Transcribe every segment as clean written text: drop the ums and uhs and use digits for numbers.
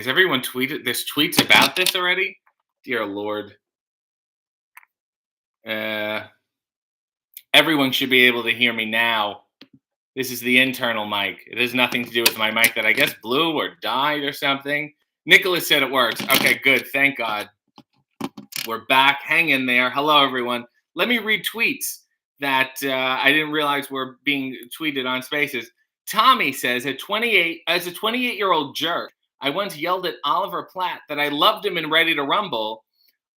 Has everyone tweeted? There's tweets about this already? Dear Lord. Uh, Everyone should be able to hear me now. This is the internal mic. It has nothing to do with my mic that I guess blew or died or something. Nicholas said it works. Okay, good. Thank God. We're back. Hang in there. Hello, everyone. Let me read tweets that I didn't realize were being tweeted on Spaces. Tommy says, as a 28-year-old jerk, I once yelled at Oliver Platt that I loved him in Ready to Rumble.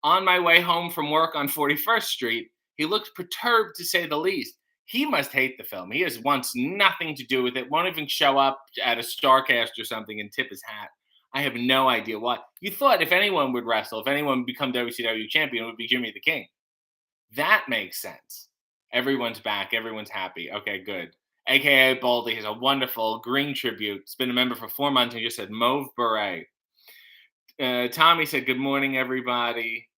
On my way home from work on 41st Street, he looked perturbed to say the least. He must hate the film. He has wants nothing to do with it, won't even show up at a Starcast or something and tip his hat. I have no idea why. You thought if anyone would wrestle, if anyone would become WCW champion, it would be Jimmy the King. That makes sense. Everyone's back. Everyone's happy. Okay, good. AKA Baldy has a wonderful green tribute. He's been a member for 4 months and just said Mauve Beret. Tommy said, good morning, everybody.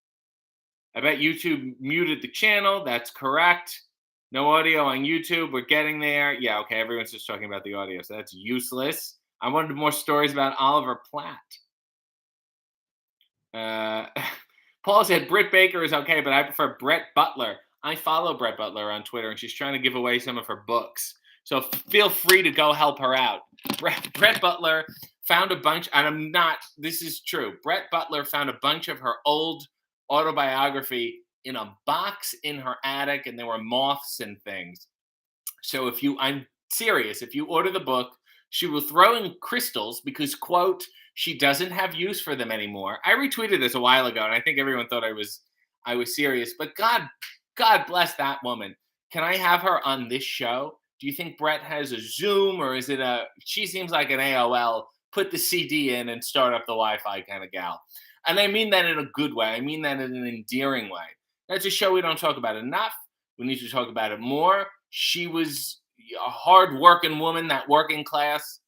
I bet YouTube muted the channel. That's correct. No audio on YouTube. We're getting there. Yeah, okay. Everyone's just talking about the audio, so that's useless. I wanted more stories about Oliver Platt. Paul said Britt Baker is okay, but I prefer Brett Butler. I follow Brett Butler on Twitter, and she's trying to give away some of her books. So feel free to go help her out. Brett Butler found a bunch, and this is true. Brett Butler found a bunch of her old autobiography in a box in her attic, and there were moths and things. So I'm serious, if you order the book, she will throw in crystals because, quote, she doesn't have use for them anymore. I retweeted this a while ago, and I think everyone thought I was serious. But God bless that woman. Can I have her on this show? Do you think Brett has a Zoom, or is it she seems like an AOL, put the CD in and start up the Wi-Fi kind of gal. And I mean that in a good way. I mean that in an endearing way. That's a show we don't talk about enough. We need to talk about it more. She was a hard-working woman, that working class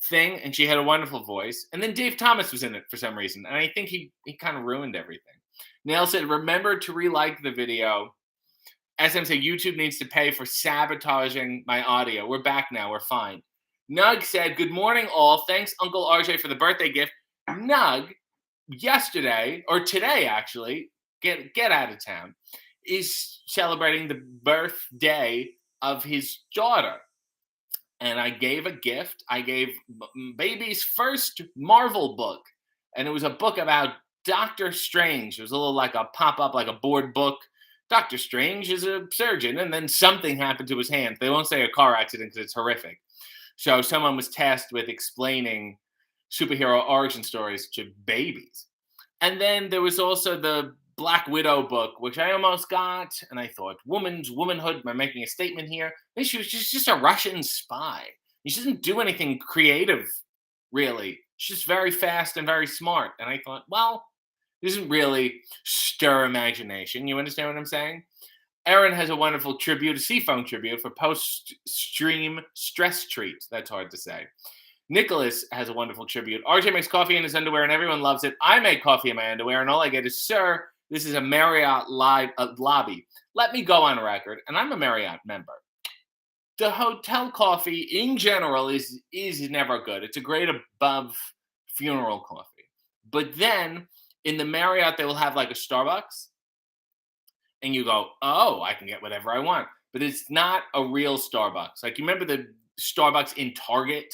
thing, and she had a wonderful voice. And then Dave Thomas was in it for some reason, and I think he kind of ruined everything. Nail said, remember to re-like the video. SM said, YouTube needs to pay for sabotaging my audio. We're back now. We're fine. Nug said, good morning, all. Thanks, Uncle RJ, for the birthday gift. Nug, yesterday, or today, actually, get out of town, is celebrating the birthday of his daughter. And I gave a gift. I gave baby's first Marvel book. And it was a book about Doctor Strange. It was a little like a pop-up, like a board book. Doctor Strange is a surgeon, and then something happened to his hand. They won't say a car accident because it's horrific. So someone was tasked with explaining superhero origin stories to babies. And then there was also the Black Widow book, which I almost got, and I thought, womanhood, am I making a statement here? And she was just a Russian spy. She doesn't do anything creative, really. She's just very fast and very smart. And I thought, well, this isn't really stir imagination. You understand what I'm saying? Aaron has a wonderful tribute, a Seafoam tribute for post-stream stress treat. That's hard to say. Nicholas has a wonderful tribute. RJ makes coffee in his underwear and everyone loves it. I make coffee in my underwear and all I get is, sir, this is a Marriott lobby. Let me go on record, and I'm a Marriott member. The hotel coffee in general is never good. It's a grade above funeral coffee. But then in the Marriott, they will have like a Starbucks. And you go, oh, I can get whatever I want. But it's not a real Starbucks. Like, you remember the Starbucks in Target?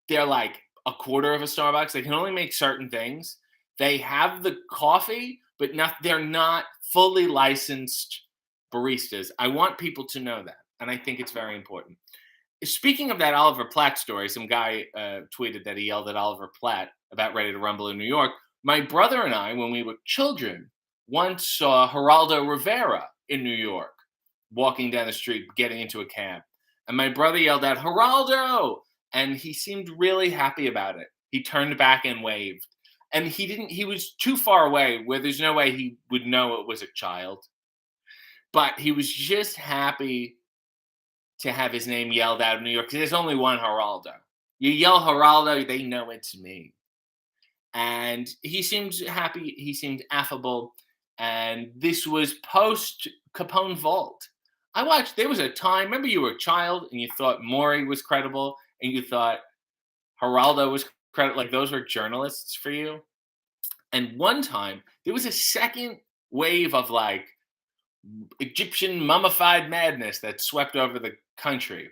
They're like a quarter of a Starbucks. They can only make certain things. They have the coffee, but they're not fully licensed baristas. I want people to know that. And I think it's very important. Speaking of that Oliver Platt story, some guy tweeted that he yelled at Oliver Platt about Ready to Rumble in New York. My brother and I, when we were children, once saw Geraldo Rivera in New York, walking down the street, getting into a cab. And my brother yelled out, Geraldo! And he seemed really happy about it. He turned back and waved. And he was too far away where there's no way he would know it was a child. But he was just happy to have his name yelled out in New York, because there's only one Geraldo. You yell Geraldo, they know it's me. And he seemed happy. He seemed affable. And this was post Capone Vault. There was a time, remember you were a child and you thought Maury was credible and you thought Geraldo was credit like those were journalists for you. And one time there was a second wave of like Egyptian mummified madness that swept over the country.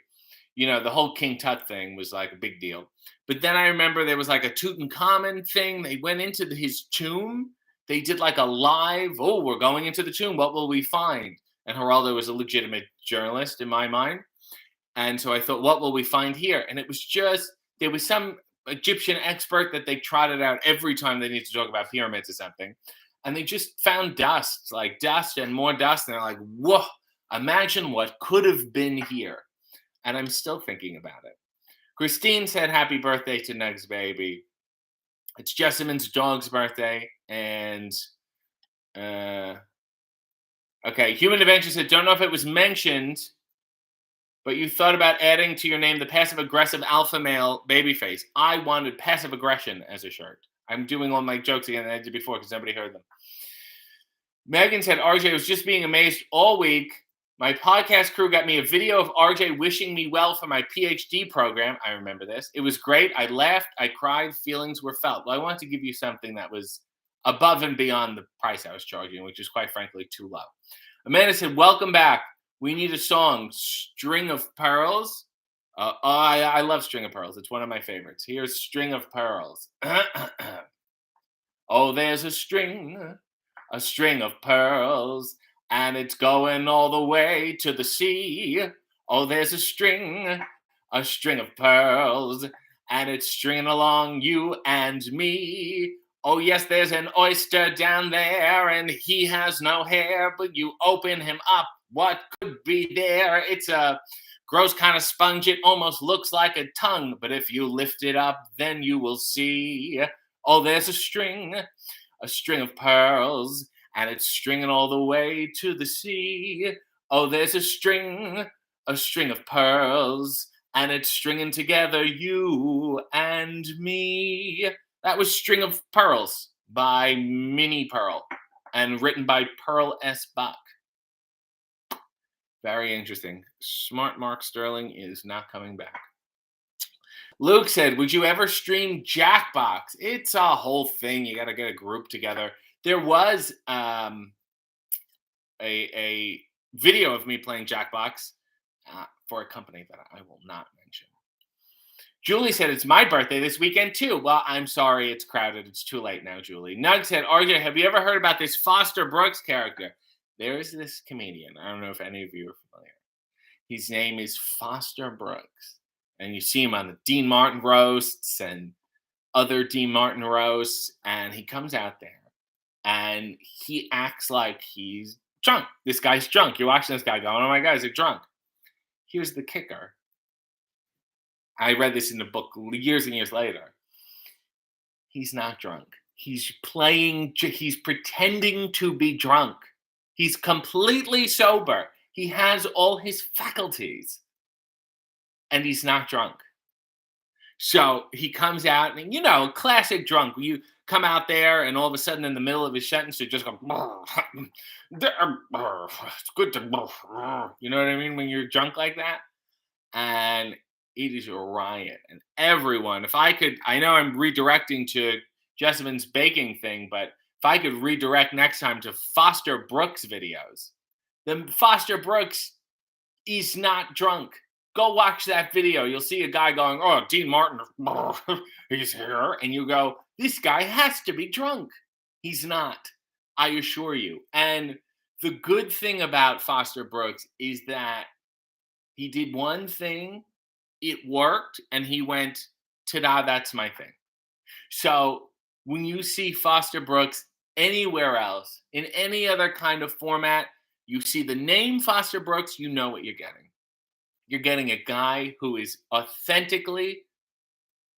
You know, the whole King Tut thing was like a big deal. But then I remember there was like a Tutankhamun thing. They went into his tomb. They did like a live, oh, we're going into the tomb. What will we find? And Geraldo was a legitimate journalist in my mind. And so I thought, what will we find here? And it was just, there was some Egyptian expert that they trotted out every time they need to talk about pyramids or something. And they just found dust, like dust and more dust. And they're like, whoa, imagine what could have been here. And I'm still thinking about it. Christine said, happy birthday to Nug's baby. It's Jessamine's dog's birthday. And, okay, Human Adventure said, don't know if it was mentioned, but you thought about adding to your name the passive-aggressive alpha male babyface. I wanted passive aggression as a shirt. I'm doing all my jokes again that I did before because nobody heard them. Megan said, RJ was just being amazed all week. My podcast crew got me a video of RJ wishing me well for my PhD program. I remember this. It was great. I laughed. I cried. Feelings were felt. Well, I want to give you something that was above and beyond the price I was charging, which is quite frankly too low. Amanda said, welcome back. We need a song, String of Pearls. I love String of Pearls. It's one of my favorites. Here's String of Pearls. Oh, there's a string of pearls, and it's going all the way to the sea. Oh, there's a string of pearls, and it's stringing along you and me. Oh, yes, there's an oyster down there, and he has no hair, but you open him up. What could be there? It's a gross kind of sponge. It almost looks like a tongue, but if you lift it up, then you will see. Oh, there's a string of pearls, and it's stringing all the way to the sea. Oh, there's a string of pearls, and it's stringing together you and me. That was String of Pearls by Minnie Pearl and written by Pearl S. Buck. Very interesting. Smart Mark Sterling is not coming back. Luke said, would you ever stream Jackbox? It's a whole thing. You got to get a group together. There was a video of me playing Jackbox for a company that I will not mention. Julie said, it's my birthday this weekend too. Well, I'm sorry. It's crowded. It's too late now, Julie. Nug said, RJ, have you ever heard about this Foster Brooks character? There is this comedian. I don't know if any of you are familiar. His name is Foster Brooks. And you see him on the Dean Martin roasts and other Dean Martin roasts. And he comes out there and he acts like he's drunk. This guy's drunk. You're watching this guy going, oh my God, he's drunk. Here's the kicker. I read this in the book years and years later. He's not drunk. He's pretending to be drunk. He's completely sober. He has all his faculties. And he's not drunk. So he comes out and, classic drunk. You come out there and all of a sudden in the middle of his sentence, you just go, it's good to, you know what I mean? When you're drunk like that. And it is a riot. And everyone, I know I'm redirecting to Jessamine's baking thing, but if I could redirect next time to Foster Brooks videos, then Foster Brooks is not drunk. Go watch that video. You'll see a guy going, oh, Dean Martin, he's here. And you go, this guy has to be drunk. He's not, I assure you. And the good thing about Foster Brooks is that he did one thing, it worked, and he went, ta-da, that's my thing. So when you see Foster Brooks anywhere else, in any other kind of format, you see the name Foster Brooks, you know what you're getting. You're getting a guy who is authentically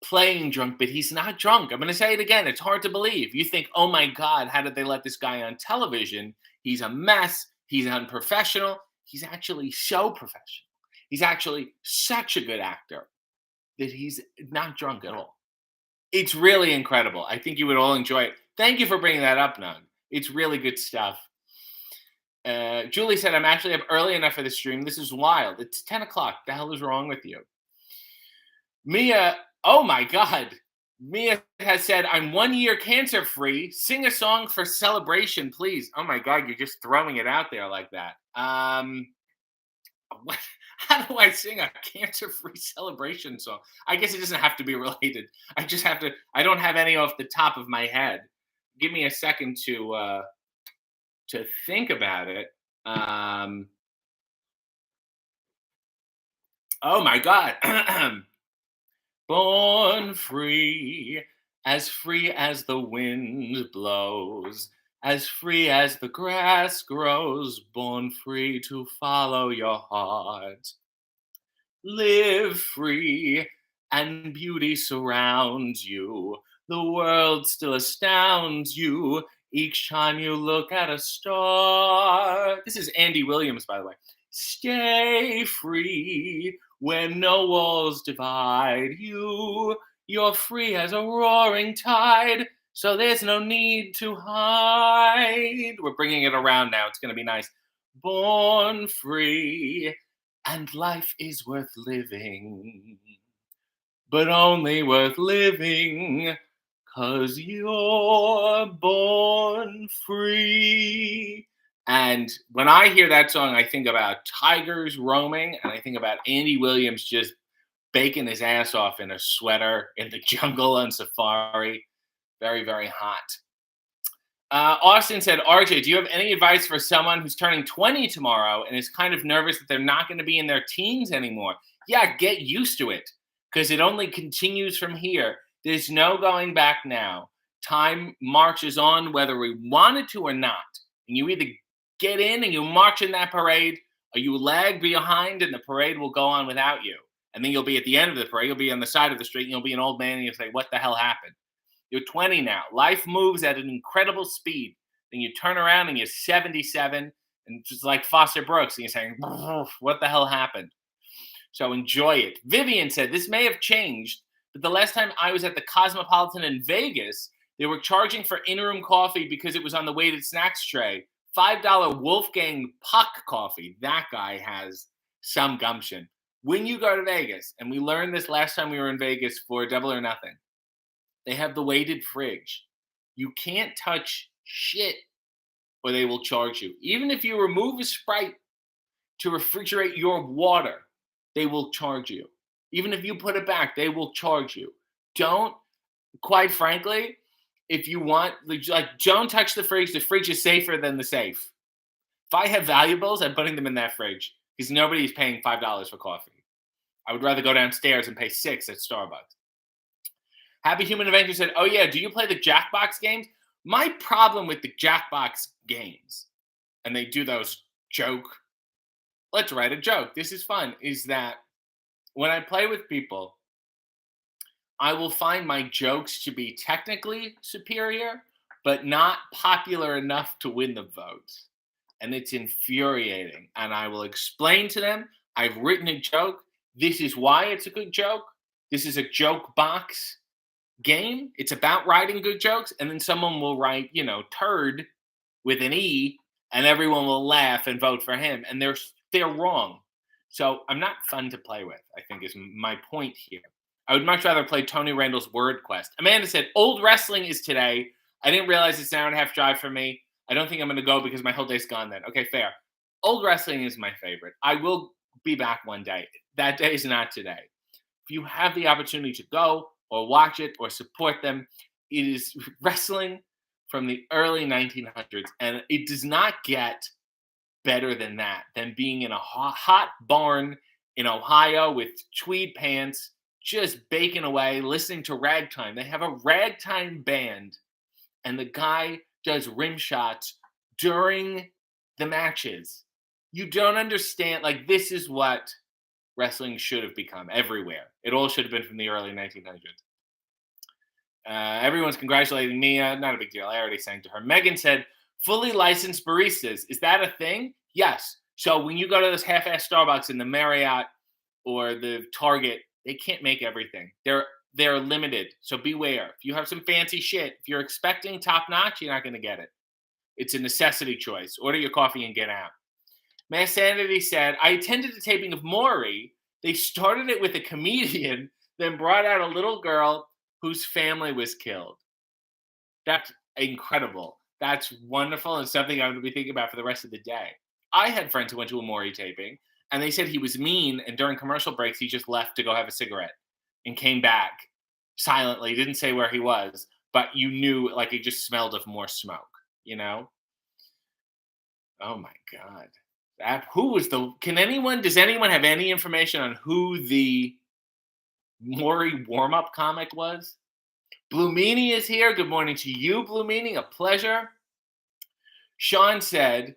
playing drunk, but he's not drunk. I'm going to say it again. It's hard to believe. You think, oh my God, how did they let this guy on television? He's a mess. He's unprofessional. He's actually so professional. He's actually such a good actor that he's not drunk at all. It's really incredible. I think you would all enjoy it. Thank you for bringing that up, Nug. It's really good stuff. Julie said, I'm actually up early enough for the stream. This is wild. It's 10 o'clock. The hell is wrong with you? Mia, oh my God. Mia has said, I'm 1 year cancer free. Sing a song for celebration, please. Oh my God, you're just throwing it out there like that. What, how do I sing a cancer free celebration song? I guess it doesn't have to be related. I just have to, I don't have any off the top of my head. Give me a second to think about it. Um, oh my God. Born free as the wind blows, as free as the grass grows, born free to follow your heart. Live free, and beauty surrounds you. The world still astounds you each time you look at a star. This is Andy Williams, by the way. Stay free when no walls divide you. You're free as a roaring tide, so there's no need to hide. We're bringing it around now. It's going to be nice. Born free, and life is worth living, but only worth living 'cause you're born free. And when I hear that song, I think about tigers roaming, and I think about Andy Williams just baking his ass off in a sweater in the jungle on safari. Very, very hot. Austin said, RJ, do you have any advice for someone who's turning 20 tomorrow and is kind of nervous that they're not going to be in their teens anymore? Yeah, get used to it because it only continues from here. There's no going back now. Time marches on whether we wanted to or not. And you either get in and you march in that parade or you lag behind and the parade will go on without you. And then you'll be at the end of the parade. You'll be on the side of the street and you'll be an old man and you'll say, what the hell happened? You're 20 now. Life moves at an incredible speed. Then you turn around and you're 77 and just like Foster Brooks and you're saying, what the hell happened? So enjoy it. Vivian said, this may have changed, but the last time I was at the Cosmopolitan in Vegas, they were charging for in-room coffee because it was on the weighted snacks tray. $5 Wolfgang Puck coffee. That guy has some gumption. When you go to Vegas, and we learned this last time we were in Vegas for Double or Nothing, they have the weighted fridge. You can't touch shit or they will charge you. Even if you remove a Sprite to refrigerate your water, they will charge you. Even if you put it back, they will charge you. Don't, quite frankly, if you want, like, don't touch the fridge. The fridge is safer than the safe. If I have valuables, I'm putting them in that fridge because nobody's paying $5 for coffee. I would rather go downstairs and pay $6 at Starbucks. Happy Human Avenger said, oh yeah, do you play the Jackbox games? My problem with the Jackbox games, and they do those let's write a joke, this is fun, is that when I play with people, I will find my jokes to be technically superior, but not popular enough to win the vote. And it's infuriating. And I will explain to them, I've written a joke. This is why it's a good joke. This is a joke box game. It's about writing good jokes, and then someone will write, turd with an E, and everyone will laugh and vote for him, and they're wrong. So I'm not fun to play with, I think is my point here. I would much rather play Tony Randall's Word Quest. Amanda said, old wrestling is today. I didn't realize it's an hour and a half drive for me. I don't think I'm going to go because my whole day's gone then. Okay, fair. Old wrestling is my favorite. I will be back one day. That day is not today. If you have the opportunity to go or watch it or support them, it is wrestling from the early 1900s. And it does not get better than that, than being in a hot barn in Ohio with tweed pants, just baking away, listening to ragtime. They have a ragtime band, and the guy does rim shots during the matches. You don't understand. Like, this is what wrestling should have become everywhere. It all should have been from the early 1900s. Everyone's congratulating Mia. Not a big deal. I already sang to her. Megan said, fully licensed baristas. Is that a thing? Yes. So when you go to this half-ass Starbucks in the Marriott or the Target, they can't make everything. They're limited. So beware. If you have some fancy shit, if you're expecting top-notch, you're not going to get it. It's a necessity choice. Order your coffee and get out. Mass Sanity said, I attended a taping of Maury. They started it with a comedian, then brought out a little girl whose family was killed. That's incredible. That's wonderful and something I'm going to be thinking about for the rest of the day. I had friends who went to a Maury taping and they said he was mean. And during commercial breaks, he just left to go have a cigarette and came back silently, didn't say where he was, but you knew like it just smelled of more smoke, you know? Oh my God. Who was does anyone have any information on who the Maury warm up comic was? Blue Meanie is here. Good morning to you, Blue Meanie. A pleasure. Sean said,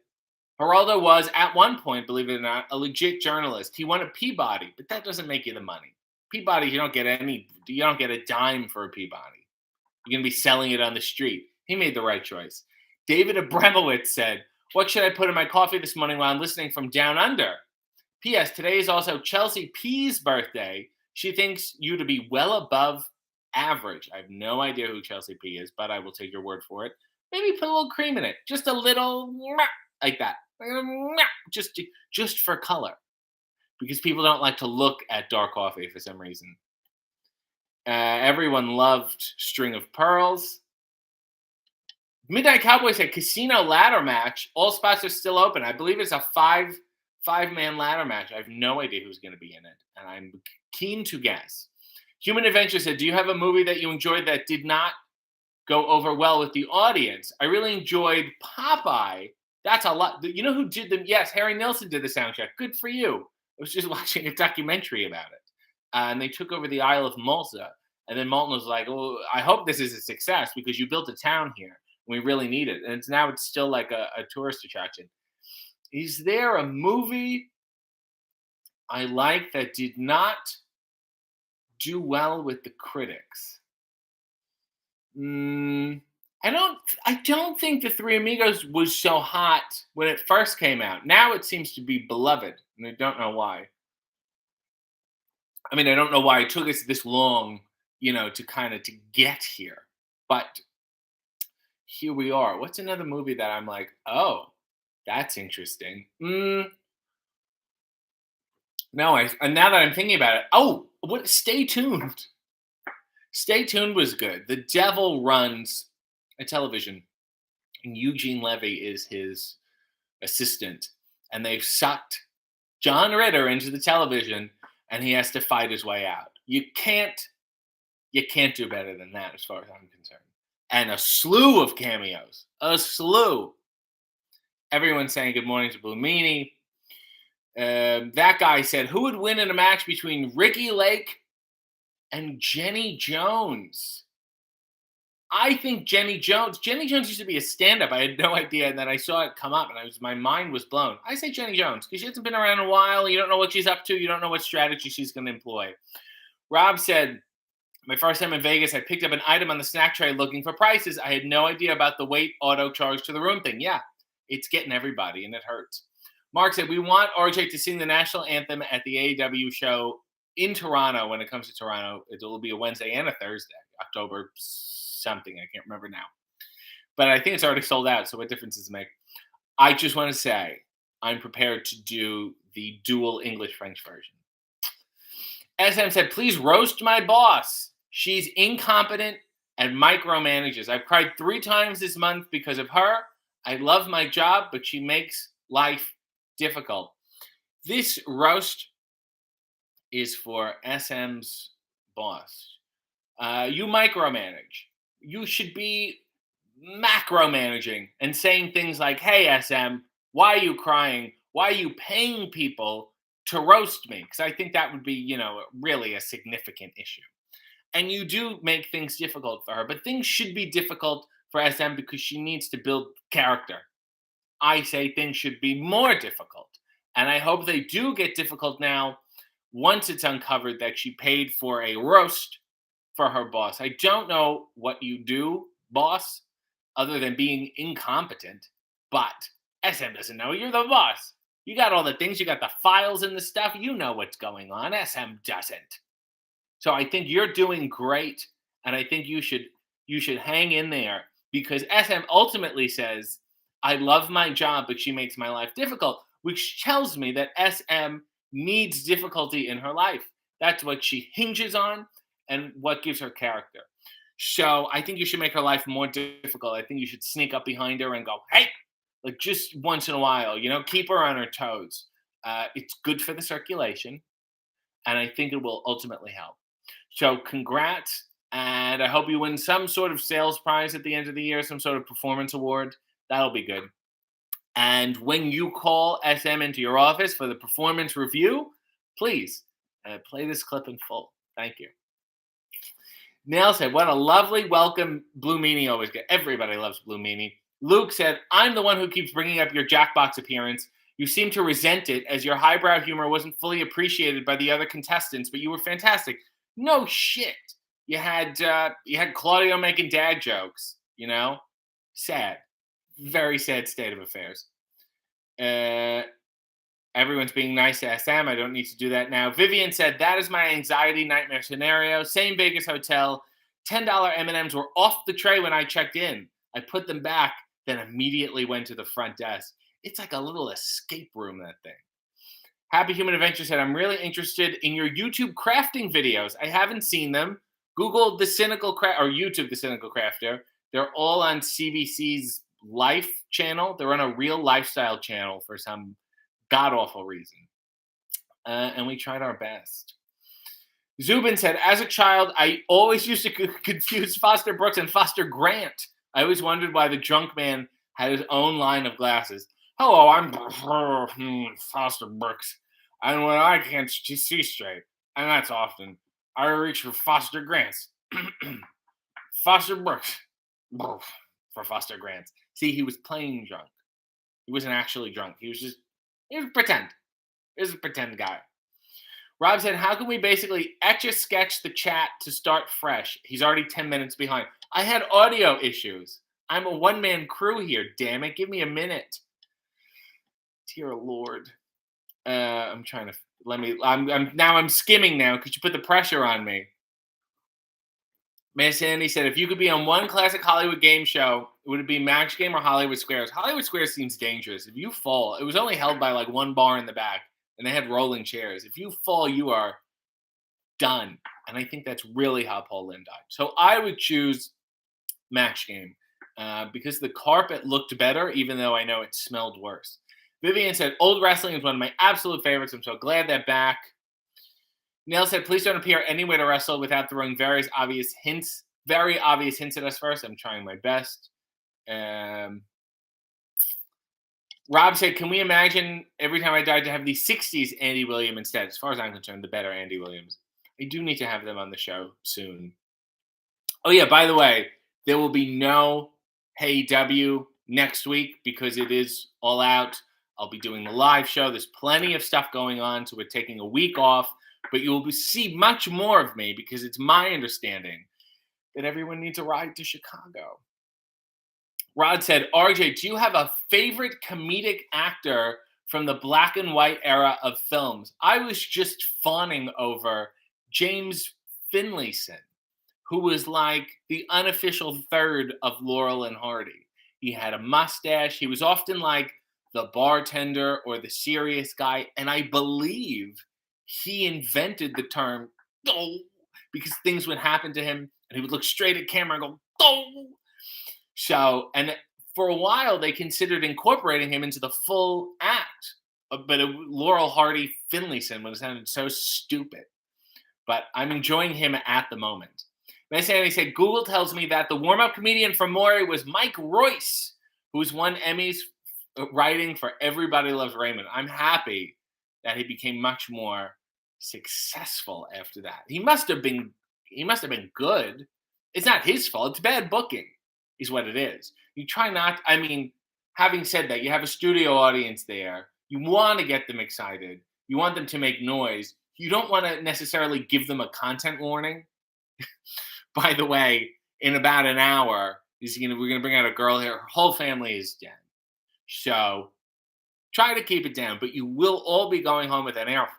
Geraldo was, at one point, believe it or not, a legit journalist. He won a Peabody, but that doesn't make you the money. Peabody, you don't get a dime for a Peabody. You're going to be selling it on the street. He made the right choice. David Abramowitz said, what should I put in my coffee this morning while I'm listening from down under? P.S. Today is also Chelsea P's birthday. She thinks you to be well above average. I have no idea who Chelsea P is, but I will take your word for it. Maybe put a little cream in it. Just a little like that. Just for color. Because people don't like to look at dark coffee for some reason. Everyone loved String of Pearls. Midnight Cowboy said casino ladder match. All spots are still open. I believe it's a five-man ladder match. I have no idea who's going to be in it, and I'm keen to guess. Human Adventure said, do you have a movie that you enjoyed that did not go over well with the audience? I really enjoyed Popeye. That's a lot. You know who did them? Yes, Harry Nilsson did the soundtrack. Good for you. I was just watching a documentary about it. And they took over the Isle of Malta. And then Malton was like, oh, I hope this is a success because you built a town here. We really need it. And it's still like a tourist attraction. Is there a movie I like that did not do well with the critics? I don't think The Three Amigos was so hot when it first came out. Now it seems to be beloved, and I don't know why. I mean, I don't know why it took us this long, to get here. But here we are. What's another movie that I'm like, oh, that's interesting? No, and now that I'm thinking about it, Stay Tuned. Stay Tuned was good. The Devil runs a television, and Eugene Levy is his assistant, and they've sucked John Ritter into the television, and he has to fight his way out. You can't do better than that, as far as I'm concerned. And a slew of cameos, a slew. Everyone's saying good morning to Blue Meanie. That guy said, who would win in a match between Ricky Lake and Jenny Jones? I think Jenny Jones used to be a stand-up. I had no idea, and then I saw it come up, and my mind was blown. I say Jenny Jones because she hasn't been around in a while. You don't know what she's up to. You don't know what strategy she's going to employ. Rob said, my first time in Vegas, I picked up an item on the snack tray looking for prices. I had no idea about the weight auto charge to the room thing. Yeah, it's getting everybody, and it hurts. Mark said, we want RJ to sing the national anthem at the AEW show in Toronto when it comes to Toronto. It will be a Wednesday and a Thursday, October something. I can't remember now. But I think it's already sold out, so what difference does it make? I just want to say I'm prepared to do the dual English-French version. SM said, please roast my boss. She's incompetent and micromanages. I've cried 3 times this month because of her. I love my job, but she makes life difficult. This roast is for SM's boss. You micromanage. You should be macro-managing and saying things like, hey, SM, why are you crying? Why are you paying people to roast me? Because I think that would be, really a significant issue. And you do make things difficult for her, but things should be difficult for SM because she needs to build character. I say things should be more difficult. And I hope they do get difficult now once it's uncovered that she paid for a roast for her boss. I don't know what you do, boss, other than being incompetent, but SM doesn't know you're the boss. You got all the things, you got the files and the stuff, you know what's going on. SM doesn't. So I think you're doing great, and I think you should hang in there because SM ultimately says, I love my job, but she makes my life difficult, which tells me that SM needs difficulty in her life. That's what she hinges on, and what gives her character. So I think you should make her life more difficult. I think you should sneak up behind her and go, hey, like just once in a while, keep her on her toes. It's good for the circulation, and I think it will ultimately help. So congrats, and I hope you win some sort of sales prize at the end of the year, some sort of performance award. That'll be good. And when you call SM into your office for the performance review, please play this clip in full. Thank you. Nail said, what a lovely welcome Blue Meanie always gets. Everybody loves Blue Meanie. Luke said, I'm the one who keeps bringing up your Jackbox appearance. You seem to resent it as your highbrow humor wasn't fully appreciated by the other contestants, but you were fantastic. No shit. You had Claudio making dad jokes, Sad. Very sad state of affairs. Everyone's being nice to SM. I don't need to do that now. Vivian said, that is my anxiety nightmare scenario. Same Vegas hotel. $10 M&Ms were off the tray when I checked in. I put them back, then immediately went to the front desk. It's like a little escape room, that thing. Happy Human Adventure said, I'm really interested in your YouTube crafting videos. I haven't seen them. Google The Cynical Craft, or YouTube The Cynical Crafter. They're all on CBC's Life channel. They're on a real lifestyle channel for some god-awful reason. And we tried our best. Zubin said, as a child, I always used to confuse Foster Brooks and Foster Grant. I always wondered why the drunk man had his own line of glasses. Hello, I'm Foster Brooks. And when I can't see straight, and that's often, I reach for Foster Grants. Foster Brooks. For Foster Grants. See, he was playing drunk. He wasn't actually drunk. He was pretend. He was a pretend guy. Rob said, how can we basically etch-a-sketch the chat to start fresh? He's already 10 minutes behind. I had audio issues. I'm a one-man crew here, damn it. Give me a minute. Dear Lord. I'm skimming now because you put the pressure on me. Miss Sandy said, if you could be on one classic Hollywood game show, would it be Max Game or Hollywood Squares? Hollywood Squares seems dangerous. If you fall, it was only held by like one bar in the back, and they had rolling chairs. If you fall, you are done. And I think that's really how Paul Lynde died. So I would choose Max Game because the carpet looked better, even though I know it smelled worse. Vivian said, old wrestling is one of my absolute favorites. I'm so glad they're back. Neil said, please don't appear anywhere to wrestle without throwing very obvious hints at us first. I'm trying my best. Rob said, can we imagine every time I died to have the 60s Andy Williams instead? As far as I'm concerned, the better Andy Williams. I do need to have them on the show soon. Oh, yeah, by the way, there will be no Hey W next week because it is all out. I'll be doing the live show. There's plenty of stuff going on, so we're taking a week off. But you will see much more of me because it's my understanding that everyone needs a ride to Chicago. Rod said, RJ, do you have a favorite comedic actor from the black and white era of films? I was just fawning over James Finlayson, who was like the unofficial third of Laurel and Hardy. He had a mustache. He was often like the bartender or the serious guy. And I believe he invented the term, "Oh," because things would happen to him and he would look straight at camera and go, "Oh." So, and for a while they considered incorporating him into the full act. But Laurel Hardy Finlayson would have sounded so stupid. But I'm enjoying him at the moment. Miss Annie said, Google tells me that the warm-up comedian from Maury was Mike Royce, who's won Emmys writing for Everybody Loves Raymond. I'm happy that he became much more successful after that. He must have been good. It's not his fault. It's bad booking, is what it is. You try not, having said that, you have a studio audience there. You want to get them excited. You want them to make noise. You don't want to necessarily give them a content warning. By the way, in about an hour, we're going to bring out a girl here. Her whole family is dead. So try to keep it down, but you will all be going home with an air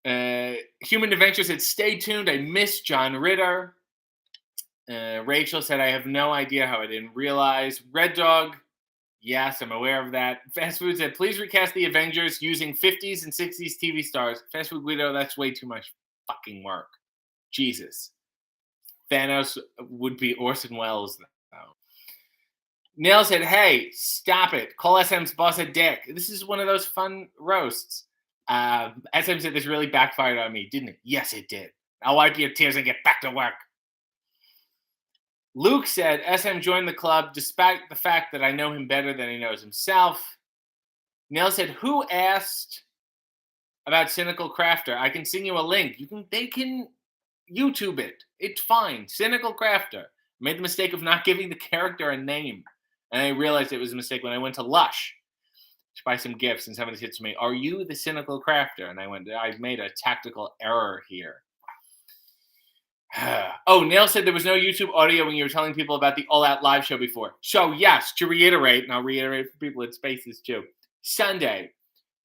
fryer. Human Adventure said, stay tuned. I miss John Ritter. Rachel said, I have no idea how I didn't realize. Red Dog, yes, I'm aware of that. Fast Food said, please recast the Avengers using 50s and 60s TV stars. Fast Food Guido, that's way too much. fucking work. Jesus. Thanos would be Orson Welles, though. Neil said, hey, stop it. Call SM's boss a dick. This is one of those fun roasts. SM said this really backfired on me, didn't it? Yes, it did. I'll wipe your tears and get back to work. Luke said, SM joined the club despite the fact that I know him better than he knows himself. Neil said, who asked about Cynical Crafter? I can send you a link. They can YouTube it. It's fine. Cynical Crafter. I made the mistake of not giving the character a name. And I realized it was a mistake when I went to Lush to buy some gifts, and somebody said to me, are you the Cynical Crafter? And I went, I've made a tactical error here. Oh, Neil said there was no YouTube audio when you were telling people about the All Out live show before. So, yes, to reiterate, and I'll reiterate for people in Spaces too, Sunday,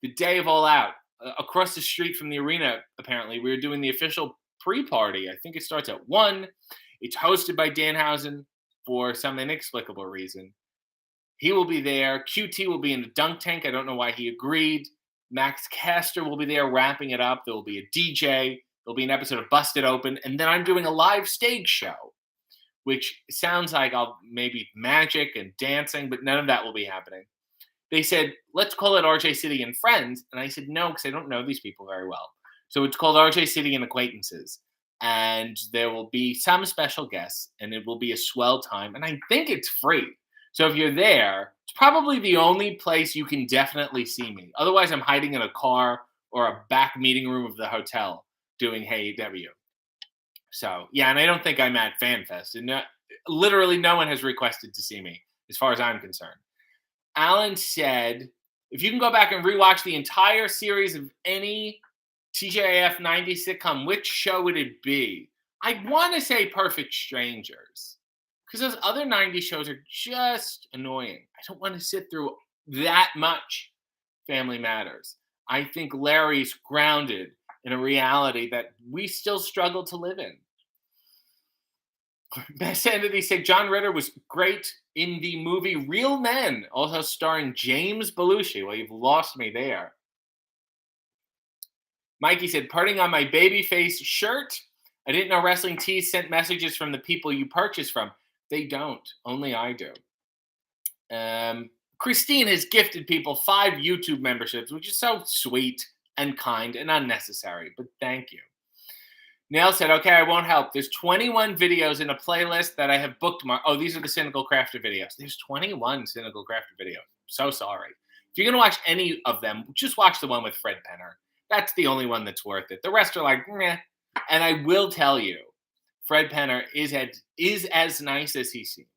the day of All Out, across the street from the arena, apparently, we were doing the official pre-party. I think it starts at 1. It's hosted by Danhausen for some inexplicable reason. He will be there. QT will be in the dunk tank. I don't know why he agreed. Max Caster will be there wrapping it up. There will be a DJ. There'll be an episode of Busted Open. And then I'm doing a live stage show, which sounds like I'll maybe magic and dancing, but none of that will be happening. They said, let's call it RJ City and Friends. And I said, no, because I don't know these people very well. So it's called RJ City and Acquaintances. And there will be some special guests, and it will be a swell time. And I think it's free. So if you're there, it's probably the only place you can definitely see me. Otherwise, I'm hiding in a car or a back meeting room of the hotel doing Hey W. So, yeah, and I don't think I'm at FanFest. And literally no one has requested to see me, as far as I'm concerned. Alan said, if you can go back and rewatch the entire series of any TJF 90s sitcom, which show would it be? I'd want to say Perfect Strangers, because those other 90s shows are just annoying. I don't want to sit through that much Family Matters. I think Larry's grounded in a reality that we still struggle to live in. Best Entity said John Ritter was great in the movie Real Men, also starring James Belushi. Well, you've lost me there. Mikey said, parting on my babyface shirt. I didn't know Wrestling Tees sent messages from the people you purchase from. They don't. Only I do. Christine has gifted people 5 YouTube memberships, which is so sweet and kind and unnecessary, but thank you. Neil said, okay, I won't help. There's 21 videos in a playlist that I have bookmarked. Oh, these are the Cynical Crafter videos. There's 21 Cynical Crafter videos. So sorry. If you're going to watch any of them, just watch the one with Fred Penner. That's the only one that's worth it. The rest are like, meh. And I will tell you, Fred Penner is as nice as he seems.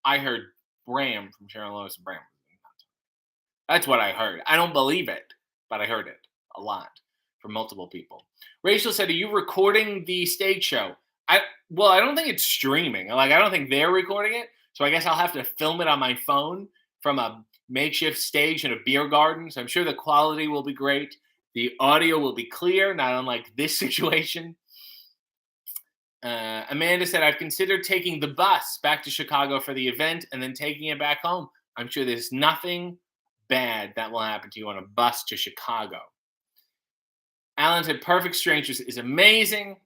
I heard Bram from Sharon Lois and Bram. That's what I heard. I don't believe it, but I heard it a lot from multiple people. Rachel said, are you recording the stage show? I don't think it's streaming. I don't think they're recording it. So I guess I'll have to film it on my phone from a makeshift stage in a beer garden. So I'm sure the quality will be great. The audio will be clear, not unlike this situation. Amanda said, I've considered taking the bus back to Chicago for the event and then taking it back home. I'm sure there's nothing bad that will happen to you on a bus to Chicago. Alan said, Perfect Strangers is amazing.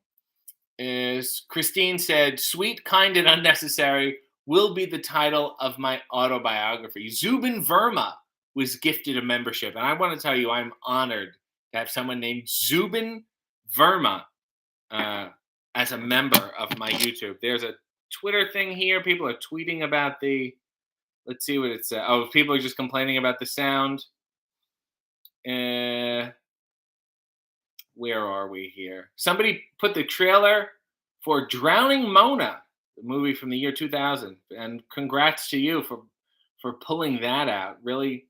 Christine said, sweet, kind, and unnecessary will be the title of my autobiography. Zubin Verma was gifted a membership. And I want to tell you, I'm honored to have someone named Zubin Verma as a member of my YouTube. There's a Twitter thing here. People are tweeting about let's see what it says. Oh, people are just complaining about the sound. Where are we here? Somebody put the trailer for Drowning Mona, the movie from the year 2000. And congrats to you for pulling that out. Really,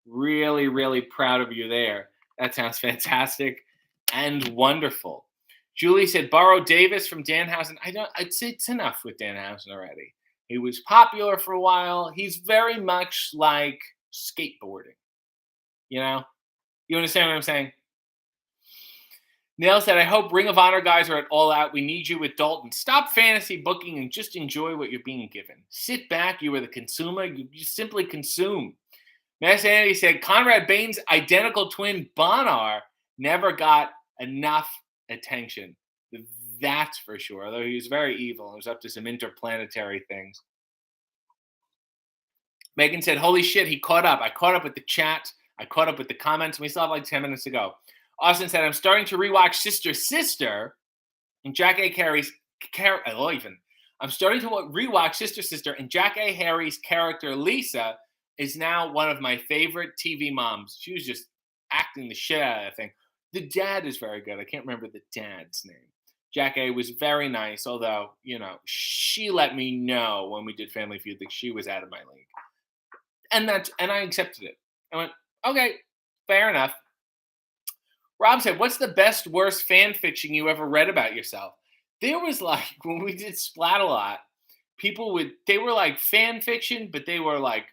really, really proud of you there. That sounds fantastic and wonderful. Julie said, borrow Davis from Danhausen. It's enough with Danhausen already. He was popular for a while. He's very much like skateboarding. You know? You understand what I'm saying? Neil said, I hope Ring of Honor guys are at All Out. We need you with Dalton. Stop fantasy booking and just enjoy what you're being given. Sit back. You are the consumer. You simply consume. Mass Andy said, Conrad Bain's identical twin, Bonar, never got enough attention. That's for sure. Although he was very evil and was up to some interplanetary things. Megan said, holy shit, he caught up. I caught up with the chat. I caught up with the comments. We still have like 10 minutes to go. Austin said, I'm starting to rewatch Sister Sister and Jack A. Harry's I'm starting to rewatch Sister Sister, and Jack A. Harry's character Lisa is now one of my favorite TV moms. She was just acting the shit out of that thing. The dad is very good. I can't remember the dad's name. Jack A. was very nice, although, she let me know when we did Family Feud that she was out of my league. And I accepted it. I went, okay, fair enough. Rob said, what's the best, worst fan fiction you ever read about yourself? There was like, when we did Splat-A-Lot, they were like fan fiction, but they were like,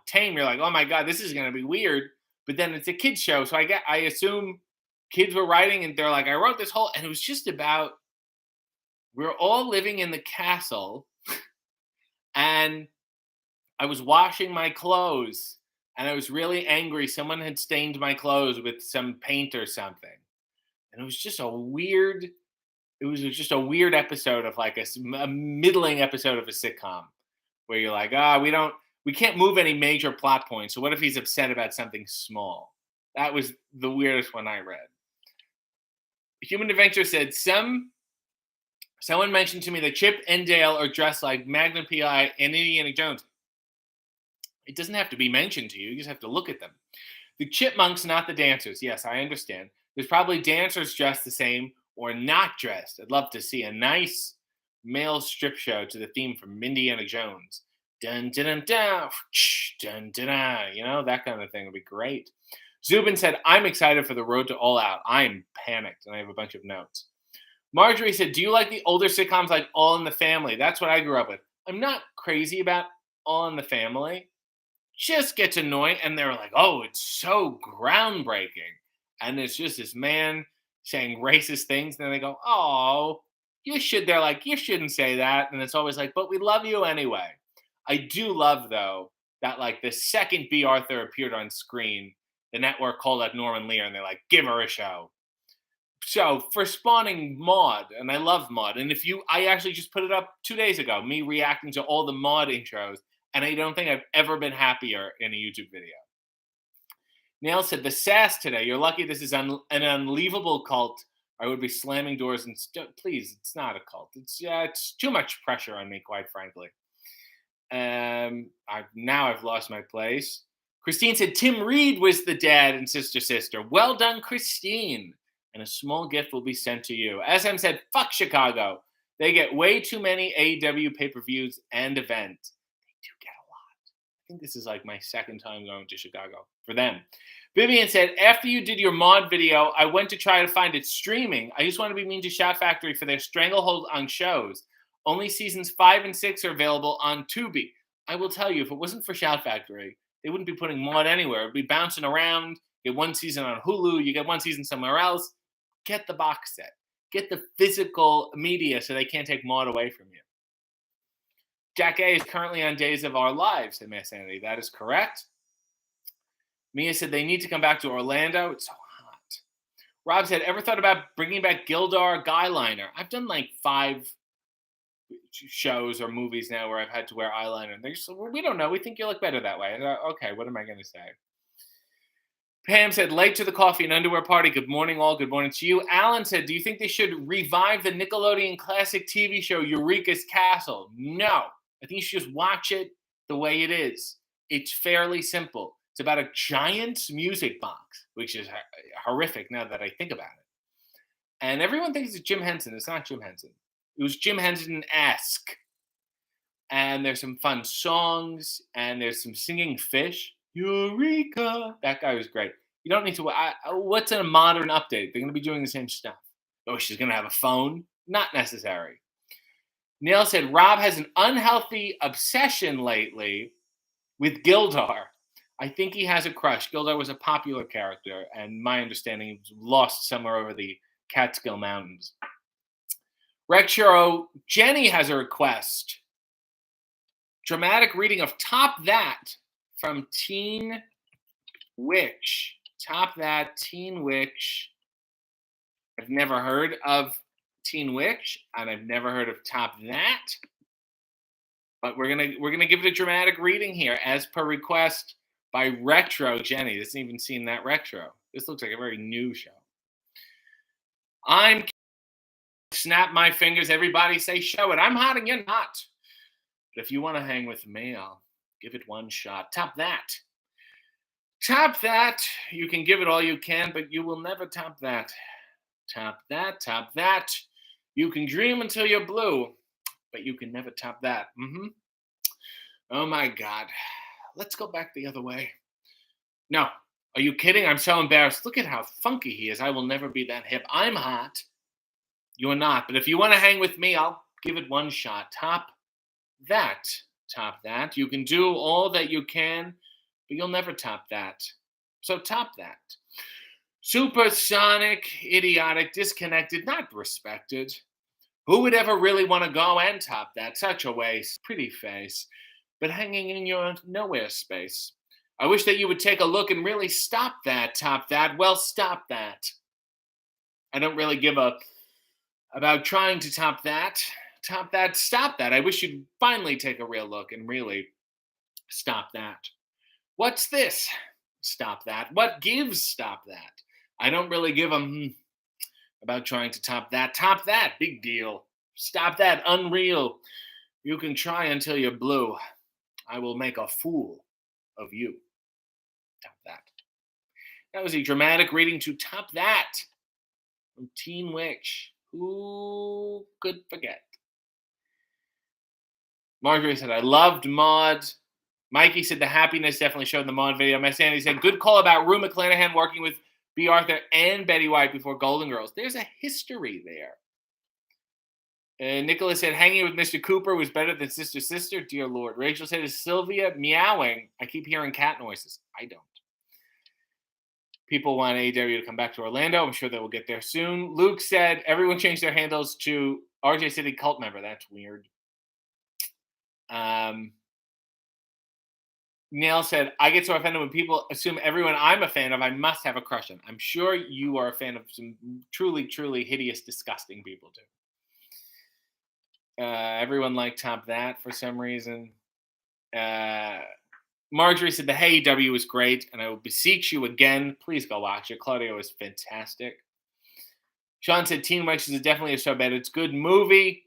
tame. You're like, oh my God, this is going to be weird. But then it's a kid's show. So I assume kids were writing and they're like, I wrote this whole, and it was just about, we're all living in the castle and I was washing my clothes and I was really angry. Someone had stained my clothes with some paint or something. And it was just a weird episode of like a middling episode of a sitcom where you're like, we can't move any major plot points. So what if he's upset about something small? That was the weirdest one I read. Human Adventure said, someone mentioned to me that Chip and Dale are dressed like Magnum P.I. and Indiana Jones. It doesn't have to be mentioned to you. You just have to look at them. The chipmunks, not the dancers. Yes, I understand. There's probably dancers dressed the same or not dressed. I'd love to see a nice male strip show to the theme from Indiana Jones. Dun, dun, dun, dun, dun, dun, dun, that kind of thing would be great. Zubin said, I'm excited for the road to All Out. I'm panicked, and I have a bunch of notes. Marjorie said, do you like the older sitcoms like All in the Family? That's what I grew up with. I'm not crazy about All in the Family. Just gets annoying, and they're like, oh, it's so groundbreaking. And it's just this man saying racist things, and then they go, oh, they're like, you shouldn't say that. And it's always like, but we love you anyway. I do love, though, that like the second B. Arthur appeared on screen, the network called up Norman Lear, and they're like, give her a show. So for spawning Maude, and I love Maude, and I actually just put it up 2 days ago, me reacting to all the Maude intros, and I don't think I've ever been happier in a YouTube video. Neil said, the sass today, you're lucky this is an unleavable cult. I would be slamming doors and please, it's not a cult. It's too much pressure on me, quite frankly. I've lost my place. Christine said, Tim Reed was the dad in Sister Sister. Well done, Christine. And a small gift will be sent to you. SM said, fuck Chicago. They get way too many AEW pay-per-views and events. They do get a lot. I think this is like my second time going to Chicago for them. Vivian said, after you did your mod video, I went to try to find it streaming. I just want to be mean to Shout Factory for their stranglehold on shows. Only seasons 5 and 6 are available on Tubi. I will tell you, if it wasn't for Shout Factory, they wouldn't be putting mod anywhere. It would be bouncing around. You get one season on Hulu. You get one season somewhere else. Get the box set. Get the physical media so they can't take mod away from you. Jack A is currently on Days of Our Lives, said Mass Sanity. That is correct. Mia said they need to come back to Orlando. It's so hot. Rob said, ever thought about bringing back Gildar Guyliner? I've done like 5 shows or movies now where I've had to wear eyeliner. And they're just, well, we don't know. We think you look better that way. Okay, what am I going to say? Pam said, late to the coffee and underwear party. Good morning, all. Good morning to you. Alan said, do you think they should revive the Nickelodeon classic TV show Eureka's Castle? No. I think you should just watch it the way it is. It's fairly simple. It's about a giant music box, which is horrific now that I think about it. And everyone thinks it's Jim Henson. It's not Jim Henson. It was Jim Henson-esque. And there's some fun songs, and there's some singing fish. Eureka! That guy was great. You don't need to. What's a modern update? They're going to be doing the same stuff. Oh, she's going to have a phone? Not necessary. Neil said, Rob has an unhealthy obsession lately with Gildar. I think he has a crush. Gildar was a popular character, and my understanding, he was lost somewhere over the Catskill Mountains. Rex Shuro, Jenny has a request. Dramatic reading of Top That from Teen Witch. Top That, Teen Witch. I've never heard of Teen Witch, and I've never heard of Top That. But we're gonna give it a dramatic reading here, as per request by Retro Jenny. This hasn't even seen that retro. This looks like a very new show. I'm snap my fingers. Everybody say show it. I'm hot and you're not. But if you want to hang with me, I'll give it one shot. Top that. Top that. You can give it all you can, but you will never top that. Top that. Top that. You can dream until you're blue, but you can never top that. Oh my God. Let's go back the other way. No. Are you kidding? I'm so embarrassed. Look at how funky he is. I will never be that hip. I'm hot. You're not. But if you want to hang with me, I'll give it one shot. Top that. Top that. You can do all that you can, but you'll never top that. So top that. Supersonic, idiotic, disconnected, not respected. Who would ever really want to go and top that? Such a waste. Pretty face. But hanging in your nowhere space. I wish that you would take a look and really stop that, top that. Well, stop that. I don't really give a about trying to top that, stop that. I wish you'd finally take a real look and really stop that. What's this? Stop that. What gives? Stop that. I don't really give a about trying to top that. Big deal. Stop that. Unreal. You can try until you're blue. I will make a fool of you. Top that. That was a dramatic reading to Top That from Teen Witch. Who could forget? Marjorie said, I loved Maude. Mikey said the happiness definitely showed in the Maude video. Miss Sandy said, good call about Rue McClanahan working with B. Arthur and Betty White before Golden Girls. There's a history there. Nicholas said, hanging with Mr. Cooper was better than Sister. Dear Lord. Rachel said, is Sylvia meowing? I keep hearing cat noises. I don't. People want AEW to come back to Orlando. I'm sure they will get there soon. Luke said, everyone changed their handles to RJ City cult member. That's weird. Neil said, I get so offended when people assume everyone I'm a fan of, I must have a crush on. I'm sure you are a fan of some truly, truly hideous, disgusting people too. Everyone liked Top That for some reason. Marjorie said the Hey W was great, and I will beseech you again, please go watch it. Claudio is fantastic. Sean said Teen Witch is definitely a show bad. It's a good movie.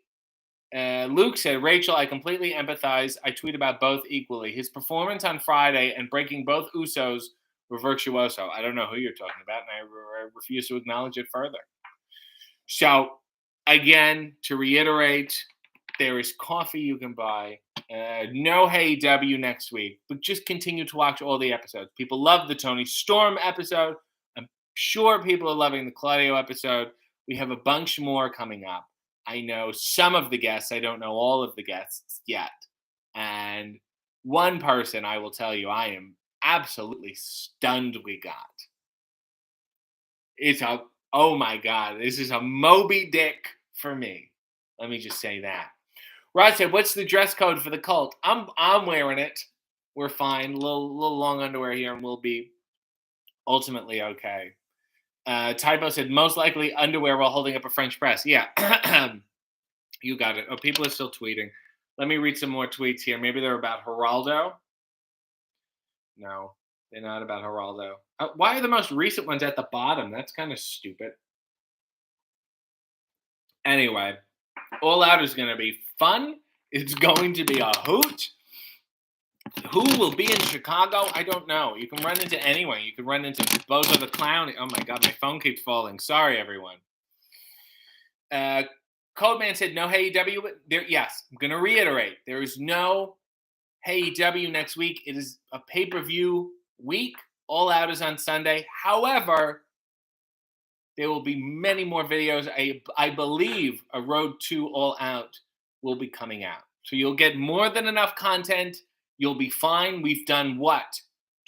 Luke said, Rachel, I completely empathize. I tweet about both equally. His performance on Friday and breaking both Usos were virtuoso. I don't know who you're talking about, and I refuse to acknowledge it further. So, again, to reiterate, there is coffee you can buy. No Hey W next week, but just continue to watch all the episodes. People love the Tony Storm episode. I'm sure people are loving the Claudio episode. We have a bunch more coming up. I know some of the guests. I don't know all of the guests yet. And one person, I will tell you, I am absolutely stunned we got. Oh my God, this is a Moby Dick for me. Let me just say that. Rod said, what's the dress code for the cult? I'm wearing it. We're fine. A little long underwear here, and we'll be ultimately okay. Typo said, most likely underwear while holding up a French press. Yeah. You got it. Oh, people are still tweeting. Let me read some more tweets here. Maybe they're about Geraldo. No, they're not about Geraldo. Why are the most recent ones at the bottom? That's kind of stupid. Anyway, All Out is going to be fun. It's going to be a hoot. Who will be in Chicago? I don't know. You can run into anyone. You can run into Bozo the Clown. Oh my God, my phone keeps falling. Sorry, everyone. Codeman said no Hey W. Yes, I'm going to reiterate. There is no Hey W next week. It is a pay-per-view week. All Out is on Sunday. However, there will be many more videos. I believe a Road to All Out will be coming out. So you'll get more than enough content. You'll be fine. We've done what?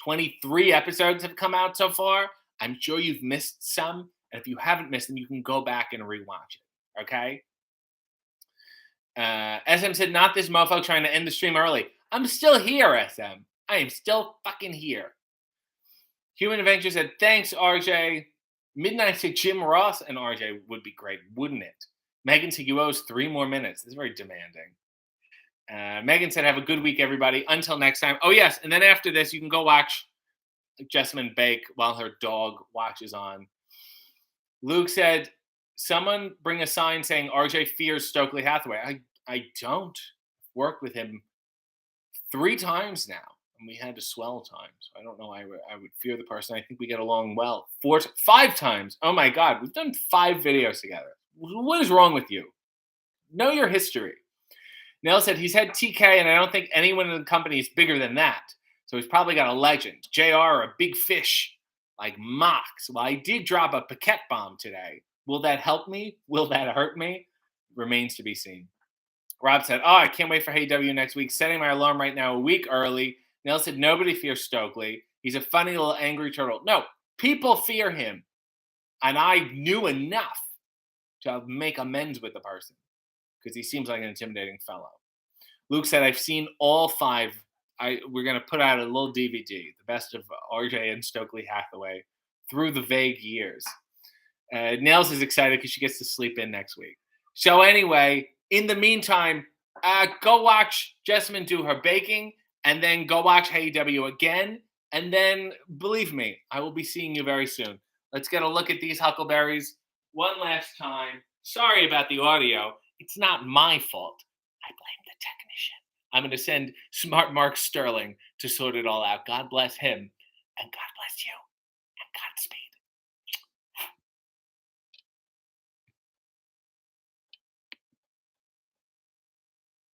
23 episodes have come out so far. I'm sure you've missed some. And if you haven't missed them, you can go back and rewatch it. Okay? SM said, not this mofo trying to end the stream early. I'm still here, SM. I am still fucking here. Human Adventure said, thanks, RJ. Midnight said Jim Ross and RJ would be great, wouldn't it? Megan said you owe us 3 more minutes. This is very demanding. Megan said, have a good week, everybody. Until next time. Oh, yes. And then after this, you can go watch Jessamine bake while her dog watches on. Luke said, someone bring a sign saying RJ fears Stokely Hathaway. I don't work with him 3 times now. And we had a swell time. So I don't know. I would fear the person. I think we get along well. 5 times. Oh, my God. We've done 5 videos together. What is wrong with you? Know your history. Nell said he's had TK, and I don't think anyone in the company is bigger than that. So he's probably got a legend. JR, a big fish like Mox. Well, I did drop a Paquette bomb today. Will that help me? Will that hurt me? Remains to be seen. Rob said, I can't wait for Hey W next week. Setting my alarm right now a week early. Nell said, nobody fears Stokely. He's a funny little angry turtle. No, people fear him. And I knew enough to make amends with the person because he seems like an intimidating fellow. Luke said, I've seen all 5. We're going to put out a little DVD, the best of RJ and Stokely Hathaway through the vague years. Nails is excited because she gets to sleep in next week. So anyway, in the meantime, go watch Jessamine do her baking, and then go watch Hey W again. And then, believe me, I will be seeing you very soon. Let's get a look at these huckleberries one last time. Sorry about the audio. It's not my fault. I blame the technician. I'm going to send smart Mark Sterling to sort it all out. God bless him, and God bless you, and Godspeed.